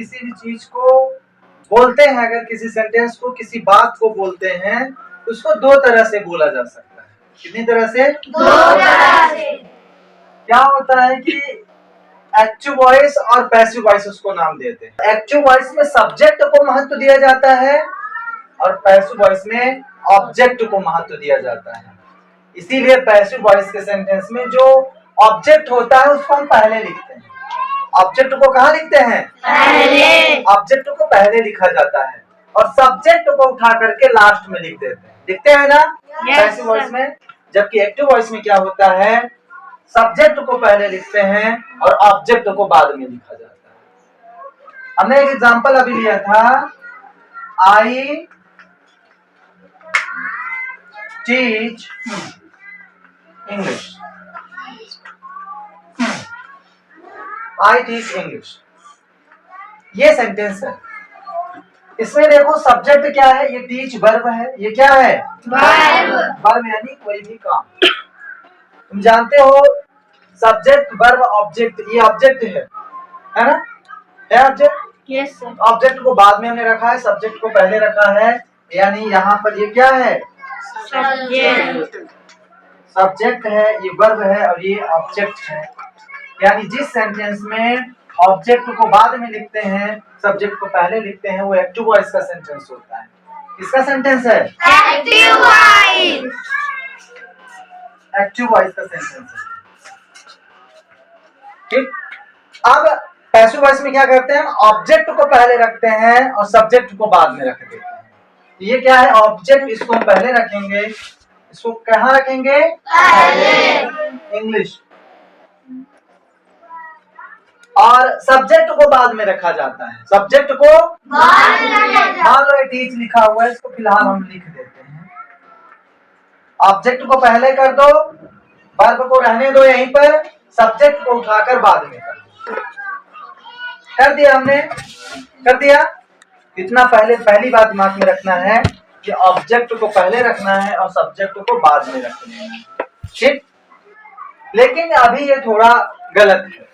किसी भी चीज को बोलते हैं, अगर किसी सेंटेंस को, किसी बात को बोलते हैं, उसको दो तरह से बोला जा सकता है। कितनी तरह से? दो तरह से। क्या होता है कि एक्टिव वॉइस और पैसिव वॉइस उसको नाम देते हैं। एक्टिव वॉइस में सब्जेक्ट को महत्व दिया जाता है और पैसिव वॉइस में ऑब्जेक्ट को महत्व दिया जाता है। इसीलिए पैसिव वॉइस के सेंटेंस में जो ऑब्जेक्ट होता है उसको हम पहले लिखते हैं। ऑब्जेक्ट को कहाँ लिखते हैं? पहले। ऑब्जेक्ट को पहले लिखा जाता है और सब्जेक्ट को उठा करके लास्ट में लिख देते हैं। लिखते हैं ना पैसिव वॉइस में। जबकि एक्टिव वॉइस में क्या होता है, सब्जेक्ट को पहले लिखते हैं और ऑब्जेक्ट को बाद में लिखा जाता है। हमने एक एग्जांपल अभी लिया था, I teach English. I teach English, ये सेंटेंस है। इसमें देखो सब्जेक्ट क्या है, ये टीच वर्ब है। ये क्या है? वर्ब यानी कोई भी काम। तुम जानते हो सब्जेक्ट वर्ब ऑब्जेक्ट, ये ऑब्जेक्ट है ना? है ऑब्जेक्ट? Yes sir. ऑब्जेक्ट को बाद में हमने रखा है, सब्जेक्ट को पहले रखा है, यानी यहाँ पर ये क्या है? सब्जेक्ट है, ये वर्ब है और ये ऑब्जेक्ट है। यानी जिस सेंटेंस में ऑब्जेक्ट को बाद में लिखते हैं, सब्जेक्ट को पहले लिखते हैं, वो एक्टिव वॉइस का सेंटेंस होता है। किसका सेंटेंस है? Active voice. एक्टिव वॉइस का सेंटेंस है। ठीक। अब पैसिव वॉइस में क्या करते हैं, ऑब्जेक्ट को पहले रखते हैं और सब्जेक्ट को बाद में रख देते हैं। ये क्या है? ऑब्जेक्ट, इसको हम पहले रखेंगे। इसको कहाँ रखेंगे? पहले। इंग्लिश। और सब्जेक्ट को बाद में रखा जाता है। सब्जेक्ट को मान लो टीच लिखा हुआ है, इसको फिलहाल हम लिख देते हैं। ऑब्जेक्ट को पहले कर दो, वर्ब को रहने दो यहीं पर, सब्जेक्ट को उठाकर बाद में कर दिया हमने। कर दिया। इतना पहली बात दिमाग में रखना है कि ऑब्जेक्ट को पहले रखना है और सब्जेक्ट को बाद में रखना है। ठीक। लेकिन अभी ये थोड़ा गलत है।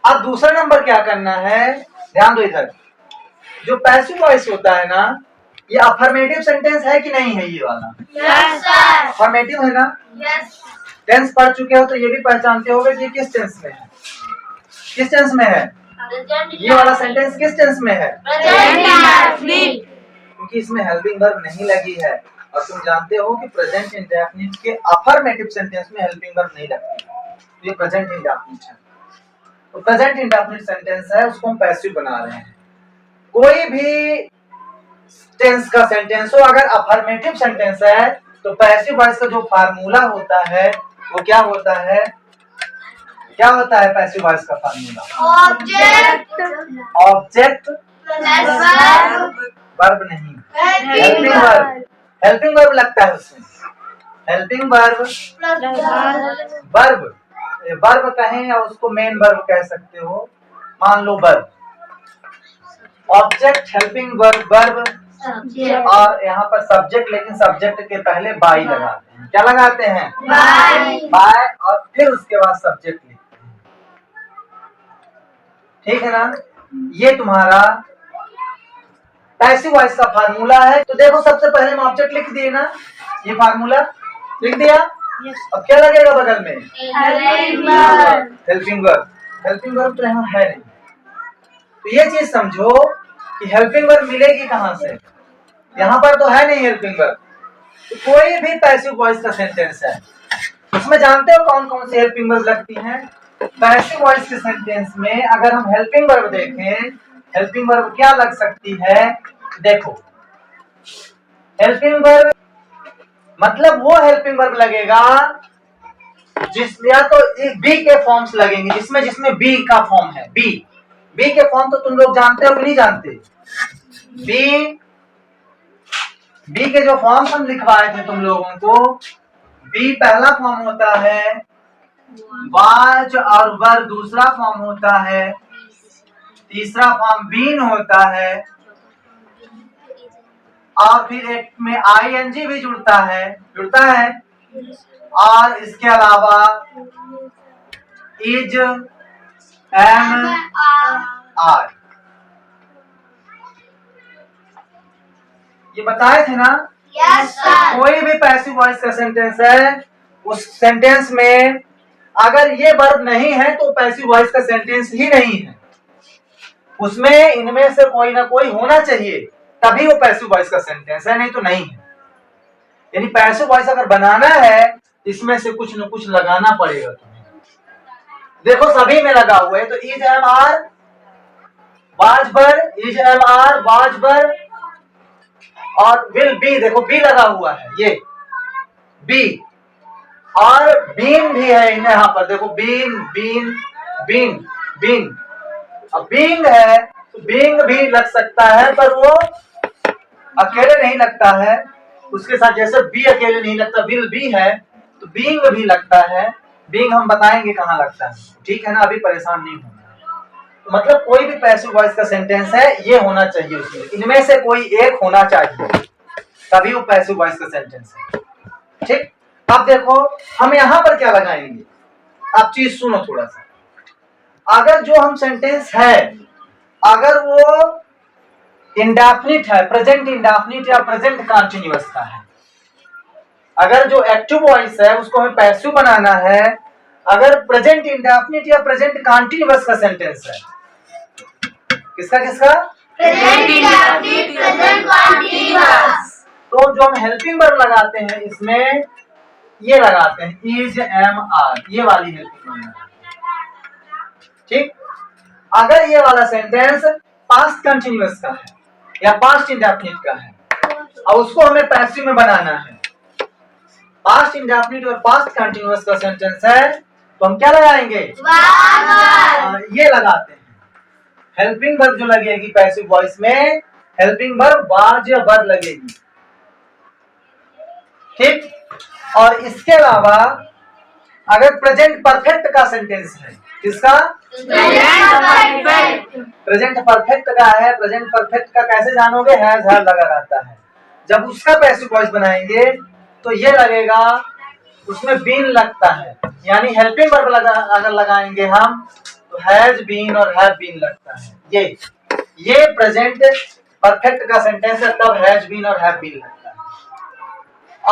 अब दूसरा नंबर क्या करना है, ध्यान दो इधर। जो पैसिव वॉइस होता है ना, ये अफर्मेटिव सेंटेंस है कि नहीं है? ये वाला यस सर। अफर्मेटिव है ना? यस। टेंस पढ़ चुके हो तो ये भी पहचानते होगे कि किस टेंस में है। किस टेंस में है? ये वाला सेंटेंस किस टेंस में है? प्रेजेंट। क्योंकि इसमें हेल्पिंग वर्ब नहीं लगी है और तुम जानते हो कि प्रेजेंट इंडेफिनिट के अफर्मेटिव सेंटेंस में हेल्पिंग वर्ब नहीं लगती। तो ये प्रेजेंट इंडेफिनिट है। तो प्रेजेंट इंडेफिनिट सेंटेंस है, उसको हम पैसिव बना रहे हैं। कोई भी टेंस का सेंटेंस हो, अगर अफर्मेटिव सेंटेंस है तो पैसिव वॉइस का जो फार्मूला होता है वो क्या होता है? क्या होता है पैसिव वॉइस का फार्मूला? ऑब्जेक्ट वर्ब नहीं, हेल्पिंग वर्ब। हेल्पिंग वर्ब लगता है उसमें। हेल्पिंग वर्ब वर्ब कहें या उसको मेन वर्ब कह सकते हो। मान लो वर्ब, ऑब्जेक्ट, हेल्पिंग वर्ब और यहाँ पर सब्जेक्ट, लेकिन सब्जेक्ट के पहले बाई लगाते हैं। क्या लगाते हैं? बाय। और फिर उसके बाद सब्जेक्ट लिखते हैं। ठीक है ना? ये तुम्हारा पैसिव वॉइस का फार्मूला है। तो देखो सबसे पहले हम ऑब्जेक्ट लिख दिए ना, ये फार्मूला लिख दिया। अब क्या लगेगा बगल में? Helping verb. हेल्पिंग वर्ब तो यहाँ है नहीं। तो ये चीज समझो कि हेल्पिंग वर्ब मिलेगी कहाँ से? यहाँ पर तो है नहीं हेल्पिंग वर्ब। तो कोई भी पैसिव वॉइस का सेंटेंस है, उसमें जानते हो कौन कौन सी हेल्पिंग वर्ब लगती हैं? पैसिव वॉइस के सेंटेंस में अगर हम हेल्पिंग वर्ब देखें, हेल्पिंग वर्ब क्या लग सकती है? देखो, हेल्पिंग वर्ब मतलब वो हेल्पिंग वर्ब लगेगा जिसमें या तो बी के फॉर्म्स लगेंगे, जिसमें बी का फॉर्म है। बी के फॉर्म तो तुम लोग जानते हो कि नहीं जानते? बी के जो फॉर्म्स हम लिखवाए थे तुम लोगों को, बी पहला फॉर्म होता है, वाज और वर दूसरा फॉर्म होता है, तीसरा फॉर्म बीन होता है और फिर एक में आईएनजी भी जुड़ता है और इसके अलावा इज, एम, आर। ये बताए थे ना, Yes, sir. कोई भी पैसिव वॉइस का सेंटेंस है, उस सेंटेंस में अगर ये वर्ब नहीं है तो पैसिव वॉइस का सेंटेंस ही नहीं है। उसमें इनमें से कोई ना कोई होना चाहिए, तभी वो पैसिव वॉइस का सेंटेंस है, नहीं तो नहीं है। यानी पैसिव वॉइस अगर बनाना है, इसमें से कुछ न कुछ लगाना पड़ेगा तुम्हें। देखो सभी में लगा हुआ है, तो is am are was were, is am are was were, और विल बी, देखो बी लगा हुआ है, ये बी, और बीन भी है यहाँ पर, देखो बीन बीन बीन बीन। अब बीइंग है तो बीइंग भी लग सकता है, पर वो अकेले नहीं लगता है, उसके साथ जैसे बी अकेले नहीं लगता, विल बी है तो बीइंग भी लगता है। बीइंग हम बताएंगे कहाँ लगता है, ठीक है ना, अभी परेशान नहीं होना। तो मतलब कोई भी पैसिव वॉइस का सेंटेंस है, ये होना चाहिए उसमें, इनमें से कोई एक होना चाहिए, तभी वो पैसिव वॉइस का सेंटेंस है। ठीक, अब देखो हम यहाँ पर क्या लगाएंगे, आप चीज सुनो थोड़ा सा। अगर जो हम सेंटेंस है, अगर वो इंडेफिनिट है, प्रेजेंट इंडेफिनिट या प्रेजेंट कंटीन्यूअस का है, अगर जो एक्टिव वॉइस है उसको हमें पैसिव बनाना है, अगर प्रेजेंट इंडेफिनिट या प्रेजेंट कंटीन्यूअस का सेंटेंस है, किसका किसका, Present indefinite, present continuous. तो जो हम हेल्पिंग वर्ब लगाते हैं इसमें ये लगाते हैं इज एम आर, ये वाली हेल्पिंग वर्ब लगाते हैं। ठीक, अगर ये वाला सेंटेंस पास्ट कंटीन्यूअस का है या पास्ट इंडेफिनिट का है और उसको हमें पैसिव में बनाना है, पास्ट इंडेफिनिट और पास्ट कंटीन्यूअस का सेंटेंस है, तो हम क्या लगाएंगे, ये लगाते हैं। हेल्पिंग वर्ब जो लगेगी पैसिव वॉइस में, हेल्पिंग वर्ब वाज या वर लगेगी। ठीक, और इसके अलावा अगर प्रेजेंट परफेक्ट का सेंटेंस है, किसका, प्रेजेंट परफेक्ट का है, प्रेजेंट परफेक्ट का कैसे जानोगे, हैज हैव लगा रहता है, जब उसका पैसिव वॉइस बनाएंगे तो ये लगेगा, उसमें बीन लगता है, यानी हेल्पिंग वर्ब अगर लगाएंगे हम तो हैज बीन और हैव बीन लगता है। ये प्रेजेंट परफेक्ट का सेंटेंस है, तब हैज बीन और हैव बीन लगता है।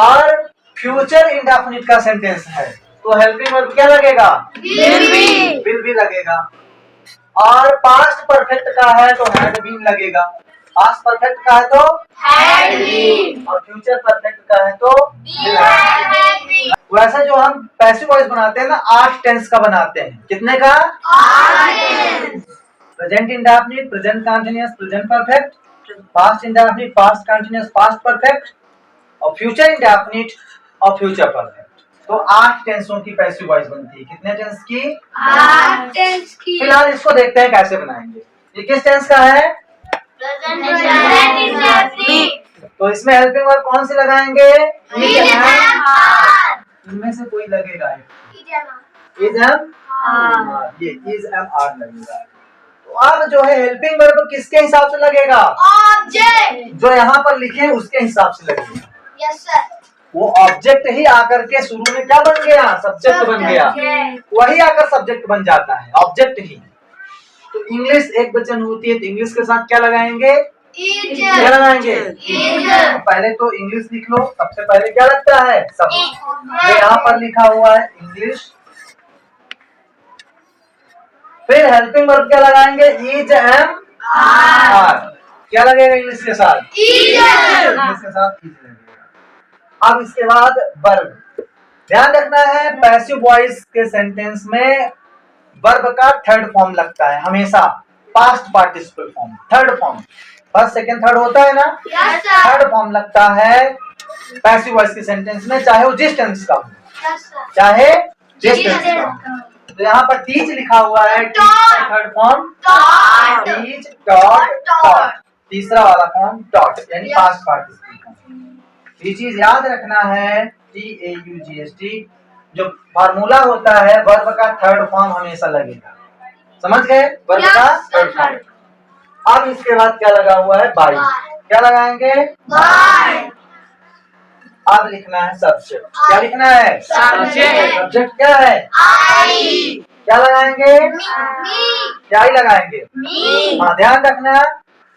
और फ्यूचर इंडेफिनिट का सेंटेंस है तो हेल्पिंग वर्ब क्या लगेगा, विल बी लगेगा। और पास्ट परफेक्ट का है तो हैड बीन लगेगा, पास्ट परफेक्ट का है तो Had been. और फ्यूचर परफेक्ट का है तो will have been। वैसे जो हम पैसिव वॉइस बनाते हैं ना, 8 टेंस का बनाते हैं, कितने का, present indefinite, present continuous, present perfect, past indefinite, past continuous, past perfect, और फ्यूचर इंडेफिनिट और फ्यूचर परफेक्ट। तो 8 टेंसों की पैसिव वॉइस बनती है। कितने टेंस की, 8 tense की। फिलहाल इसको देखते हैं कैसे बनाएंगे। ये किस टेंस का है, Present indefinite. तो इसमें हेल्पिंग वर्ब कौन सी लगाएंगे, Is am are. इनमें से कोई लगेगा, Is am is am are. ये इज एम आर लगेगा। तो अब जो है हेल्पिंग वर्ब किसके हिसाब से लगेगा, Object. जो यहाँ पर लिखे हैं उसके हिसाब से लगेगा। Yes sir. वो ऑब्जेक्ट ही आकर के शुरू में क्या बन गया, सब्जेक्ट बन गया, वही आकर सब्जेक्ट बन जाता है, ऑब्जेक्ट ही। तो इंग्लिश एक वचन होती है तो इंग्लिश के साथ क्या लगाएंगे, Is. क्या लगाएंगे, Is. पहले तो इंग्लिश लिख लो, सबसे पहले क्या लगता है, सब। जो यहाँ पर लिखा हुआ है इंग्लिश, फिर हेल्पिंग वर्ब क्या लगाएंगे, इज एम आर, क्या लगेगा इंग्लिश के साथ, इंग्लिश के साथ इज लगेगा। अब इसके बाद वर्ब, ध्यान रखना है पैसिव वॉइस के सेंटेंस में वर्ब का थर्ड फॉर्म लगता है हमेशा, past participle form, third form, first second third होता है ना, Yes sir. थर्ड फॉर्म लगता है पैसिव वॉइस के सेंटेंस में, चाहे वो जिस टेंस का हो, Yes sir. चाहे जिस टेंस का हो। तो यहाँ पर टीच लिखा हुआ है, third form Dot. Teach dot dot, तीसरा वाला फॉर्म डॉट, यानी Yes. Past participle form. ये चीज याद रखना है, TAUGST जो फार्मूला होता है वर्ब का थर्ड फॉर्म हमेशा लगेगा, समझ गए, वर्ब का Yes, थर्ड sir. फॉर्म। अब इसके बाद क्या लगा हुआ है, बाई, क्या लगाएंगे, By. अब लिखना है सब्जेक्ट, क्या लिखना है, Subject. सब्जेक्ट क्या है, I. क्या लगाएंगे, Me. क्या ही लगाएंगे, Me. हाँ ध्यान रखना,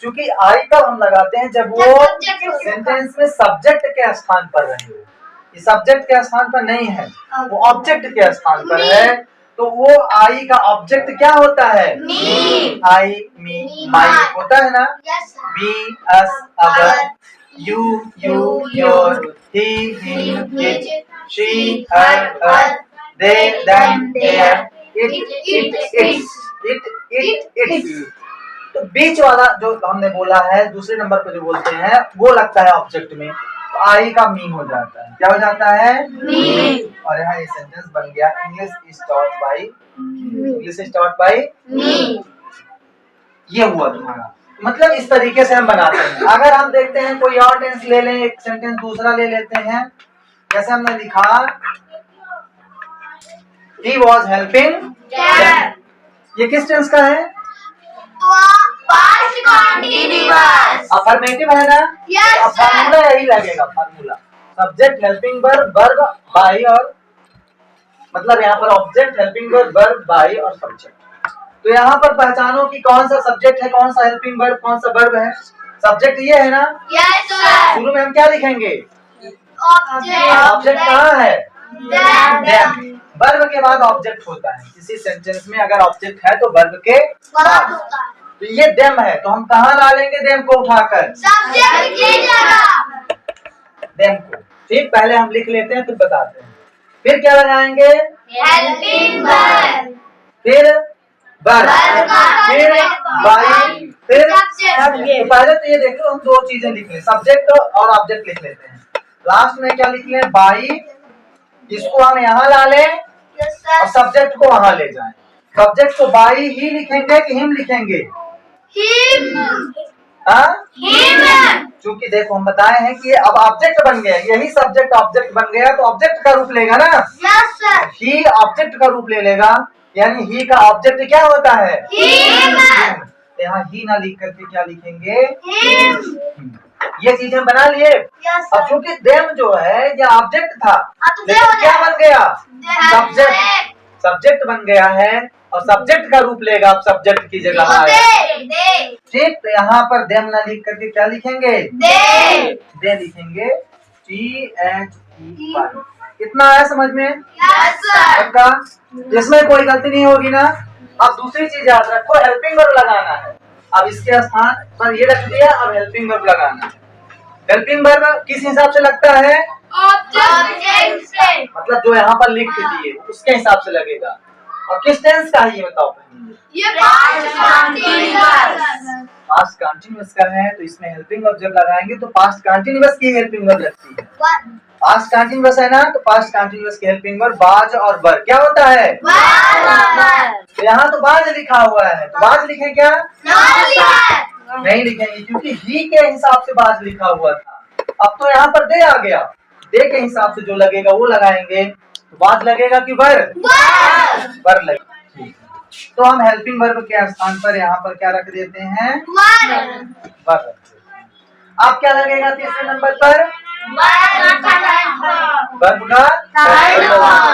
क्योंकि आई तब हम लगाते हैं जब वो सेंटेंस में सब्जेक्ट के स्थान पर रहे। ये सब्जेक्ट के स्थान पर नहीं है, वो ऑब्जेक्ट के स्थान पर है, तो वो आई का ऑब्जेक्ट क्या होता है? मी। आई, मी, माई होता है ना। We, us, our, you, your, he, him, it, she, her, they, them, their, its. तो बीच वाला जो हमने बोला है, दूसरे नंबर पर जो बोलते हैं, वो लगता है ऑब्जेक्ट में, तो आई का मी हो जाता है। क्या हो जाता है? मी। और यहाँ ये सेंटेंस बन गया, English is taught by, English is taught by me. ये हुआ तुम्हारा। मतलब इस तरीके से हम बनाते हैं। अगर हम देखते हैं कोई और टेंस ले लें, एक सेंटेंस दूसरा ले लेते हैं, जैसे हमने लिखा he was helping them। ये किस टेंस का है? Past continuous. अफर्मेटिव है ना? Yes, अब फार्मूला यही लगेगा, formula subject helping verb by और मतलब यहाँ पर ऑब्जेक्ट हेल्पिंग वर्ब बाई और सब्जेक्ट। तो यहाँ पर पहचानो कि कौन सा सब्जेक्ट है, कौन सा हेल्पिंग वर्ब, कौन सा वर्ब है। सब्जेक्ट ये है ना? Yes sir. शुरू में हम क्या लिखेंगे? ऑब्जेक्ट। ऑब्जेक्ट कहाँ है? देम। वर्ब के बाद ऑब्जेक्ट होता है किसी सेंटेंस में। अगर ऑब्जेक्ट है तो वर्ब के बात बाद। होता है। तो ये देम है, तो हम कहाँ डालेंगे देम को उठाकर? सब्जेक्ट की जगह। देम को। ठीक, पहले हम लिख लेते हैं फिर बताते हैं। फिर क्या लगाएंगे? Helping verb. फिर वर्ब, वर्ब का फिर बाई, फिर सब्जेक्ट। सब्जेक्ट। तो पहले तो ये देख लो, हम दो चीजें लिख लें, सब्जेक्ट और ऑब्जेक्ट लिख लेते हैं। लास्ट में क्या लिख लें? बाई, इसको हम यहाँ डालें यस और सर। सब्जेक्ट को वहां ले जाएं। सब्जेक्ट को बाई ही लिखेंगे कि हिम लिखेंगे? हिम। हाँ, हिम। क्योंकि देखो हम बताए हैं कि अब ऑब्जेक्ट बन गया, यही सब्जेक्ट ऑब्जेक्ट बन गया तो ऑब्जेक्ट का रूप लेगा ना। Yes sir. ही ऑब्जेक्ट का रूप ले लेगा, यानी ही का ऑब्जेक्ट क्या होता है? हिम। यहाँ ही ना लिख करके क्या लिखेंगे? हिम। ये चीजें बना लिए। यस अब चूंकि देम जो है ये ऑब्जेक्ट था, हाँ, तो लेकिन हो क्या जाएगा। बन गया? सब्जेक्ट। सब्जेक्ट बन गया है और सब्जेक्ट का रूप लेगा, अब सब्जेक्ट की जगह आया। दे। ठीक, तो यहाँ पर देम ना लिख करके क्या लिखेंगे? दे। दे लिखेंगे, THE। कितना आया समझ में? Yes sir. पक्का? इसमें कोई गलती नहीं होगी ना। अब दूसरी चीज याद रखो, हेल्पिंग वर्ब लगाना है। अब इसके स्थान पर ये रख दिया, अब हेल्पिंग वर्ब लगाना है। हेल्पिंग वर्ब किस हिसाब से लगता है? ऑब्जेक्ट से। मतलब जो यहाँ पर लिख के दिए उसके हिसाब से लगेगा। और किस टेंस का है ये बताओ पहले? ये पास्ट कंटीन्यूअस। पास्ट कंटीन्यूअस का है, तो इसमें हेल्पिंग वर्ब जब लगाएंगे तो पास्ट कंटीन्यूअस की हेल्पिंग वर्ब लगती है। पास्ट कंटीन्यूअस है ना, तो पास्ट कंटीन्यूअस की हेल्पिंग वर्ब बाज और वर क्या होता है? तो यहाँ तो बाज लिखा हुआ है, तो बाज लिखे क्या? नहीं लिखेंगे, क्योंकि ही के हिसाब से बाज लिखा हुआ था। अब तो यहाँ पर दे आ गया, दे के हिसाब से जो लगेगा वो लगाएंगे। तो बाज लगेगा कि वर? वर लगेगा। ठीक, तो हम हेल्पिंग वर्ब के स्थान पर यहाँ पर क्या रख देते हैं? वर रख देते हैं। अब क्या लगेगा तीसरे नंबर पर? वर्ब का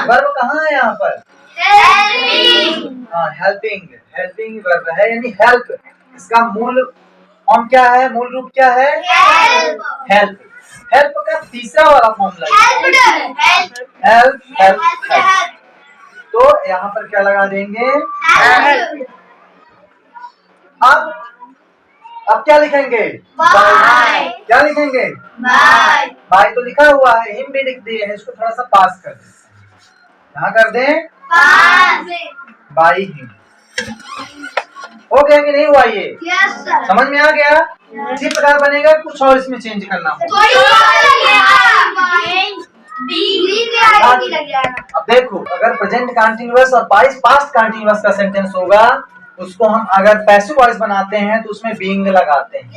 वर्ब कहाँ है यहाँ पर? हाँ, हेल्पिंग। हेल्पिंग वर्ब है, यानी हेल्प। इसका मूल फॉर्म क्या है? मूल रूप क्या है? हेल्प। हेल्प का तीसरा वाला फॉर्म लगेगा हेल्प, हेल्प, हेल्प। तो यहाँ पर क्या लगा देंगे? अब क्या लिखेंगे? बाय। क्या लिखेंगे? बाय तो लिखा हुआ है, हिम भी लिख दिए हैं, इसको थोड़ा सा पास कर दें। यहाँ कर दें बाई हिम। हो गया कि नहीं हुआ? ये समझ में आ गया? इसी प्रकार बनेगा, कुछ और इसमें चेंज करना होगा। अब देखो, अगर प्रेजेंट कंटीन्यूअस और पास्ट कंटीन्यूअस का सेंटेंस होगा, उसको हम अगर पैसिव वॉइस बनाते हैं तो उसमें बीइंग लगाते हैं।